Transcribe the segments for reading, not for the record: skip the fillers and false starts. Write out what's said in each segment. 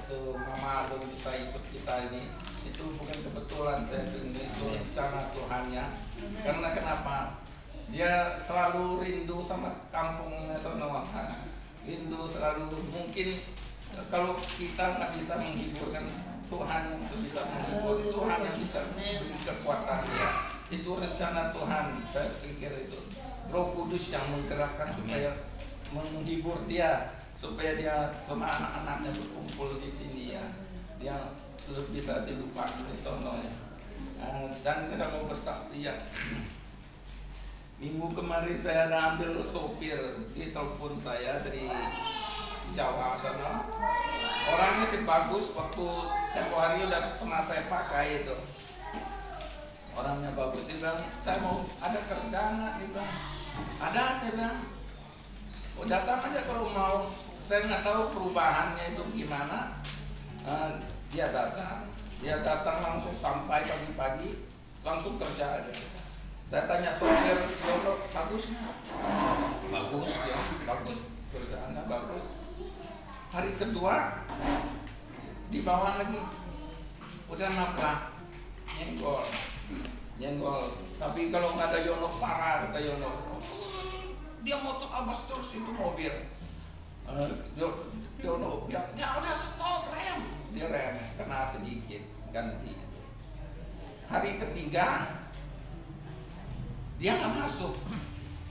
itu Mama Agung bisa ikut kita ini, itu bukan kebetulan saya ini, itu rencana Tuhannya. Karena kenapa? Dia selalu rindu sama kampungnya sono, rindu selalu. Mungkin kalau kita nggak bisa menghiburkan, Tuhan yang bisa menghibur, Tuhan yang bisa memberi kekuatan dia. Itu rencana Tuhan, saya pikir itu Roh Kudus yang menggerakkan supaya menghibur dia, supaya dia sama anak-anaknya berkumpul di sini ya, dia bisa dilupakan di sono ya. Dan kita mau bersaksi ya. Minggu kemarin saya ada ambil sopir, di telepon saya dari Jawa sana. Orangnya sih bagus, waktu tempoh hari udah pernah saya pakai itu. Orangnya bagus, dia bilang, saya mau ada kerjaan nggak? Dia bilang, ada, saya bilang, oh, datang aja kalau mau. Saya nggak tahu perubahannya itu gimana. Dia datang langsung sampai pagi-pagi, langsung kerja aja. Saya tanya sopir, bagus nggak? Bagus ya, bagus, kerjaannya bagus. Hari kedua dibawa lagi, udah nabrak, nyenggol. Tapi kalau nggak ada Yono parah, kata Yono. Dia motor abas terus itu mobil. Yono bilang, ya udah stop, rem. Dia rem, kena sedikit, ganti. Hari ketiga dia nggak masuk.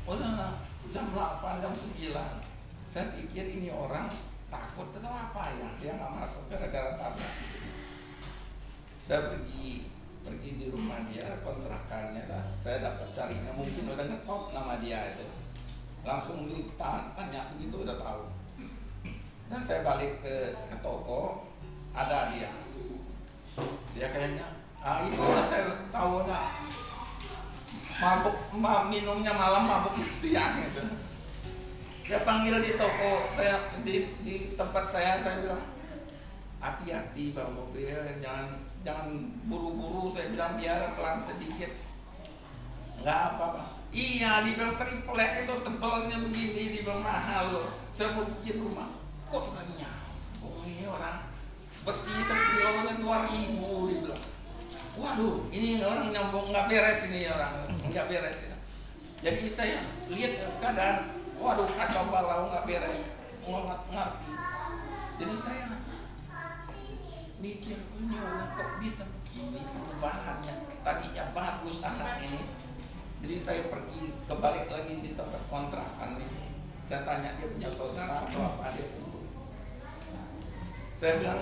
Udah jam 8, jam 9. Saya pikir ini orang takut atau apa ya, dia nggak masuk gara-gara tabrak. Saya pergi di rumah dia, kontrakannya lah. Saya dapat carinya, mungkin udah ngetop nama dia itu. Langsung ditanya begitu udah tahu. Dan saya balik ke toko, ada dia. Dia kayaknya, itu saya tahu nggak. Mabuk, minumnya malam mabuk siang itu. Dia panggil di toko, saya di tempat saya bilang, hati-hati bawa mobil, jangan buru-buru. Saya bilang biar pelan sedikit, nggak apa-apa. Iya, di bilang triplek itu tebalnya begini, di bilang mahal loh. Saya mau bikin rumah, kok nggak nyambung ini orang besi terkilaunya 2.000, dia bilang. Waduh, ini orang nyambung, nggak beres ini orang, nggak beres ya. Jadi saya lihat keadaan, waduh kacau balau, nggak beres, nggak ngerti. Jadi saya mikir, ini orang kok bisa begini perubahannya, tadinya bagus anak ini. Jadi saya pergi kebalik lagi di tempat kontrakan ini. Saya tanya dia punya saudara atau apa, dia pun. Saya bilang,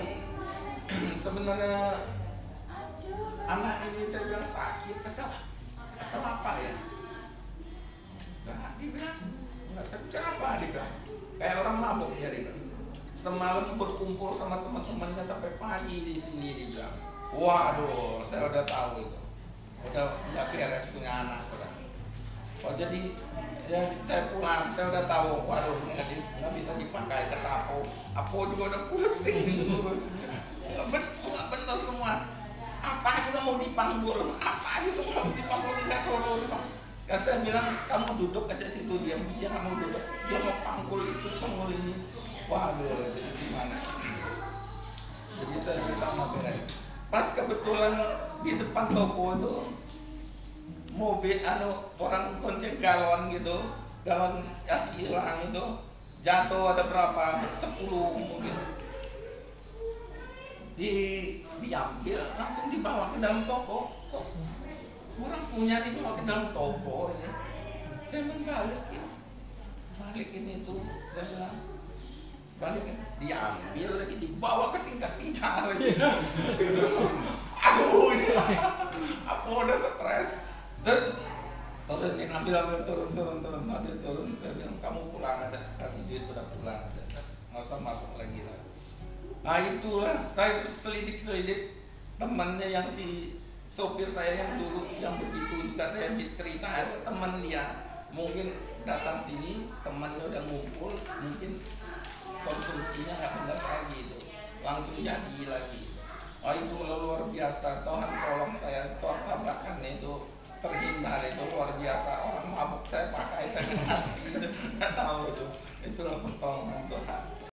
sebenarnya anak ini, saya bilang sakit atau apa ya? Nah, dia bilang nggak sakit apa, dia bilang kayak orang mabuk ya, dia bilang. Semalam berkumpul sama teman-temannya sampai pagi di sini, dia bilang. Waduh, saya udah tahu itu, udah nggak beres punya anak udah. Oh jadi ya, saya pulang, saya udah tahu, waduh nggak bisa dipakai, kata Apo juga udah pusing. Nggak benar semua. Apa juga mau dipanggul, apa juga mau dipanggul, tidak perlu. Kan saya bilang, kamu duduk aja situ, dia nggak mau duduk, dia mau panggul itu, panggul ini. Waduh, jadi gimana? Jadi saya bilang mau beres. Pas kebetulan di depan toko itu mobil orang gonceng galon gitu, galon gas hilang itu jatuh, ada berapa? 10 mungkin. Diambil langsung dibawa ke dalam toko. Kok orang punya dibawa ke dalam toko ya? Saya balikin itu, saya bilang balikin, diambil lagi, dibawa ke tingkat 3 lagi. Aduh, ini aku udah stres. Dan turun, turun, saya bilang kamu pulang aja, kasih duit udah pulang aja, nggak usah masuk lagi lah. Nah itulah, saya selidik temannya yang si sopir saya yang dulu yang begitu juga, saya cerita teman dia mungkin datang sini, temannya udah ngumpul, mungkin konsumsinya nggak benar lagi itu, langsung jadi lagi. Oh itu luar biasa, Tuhan tolong saya, Tuhan tabrakan itu terhindar, itu luar biasa. Orang mabuk saya pakai, saya nggak tahu itu itulah pertolongan Tuhan.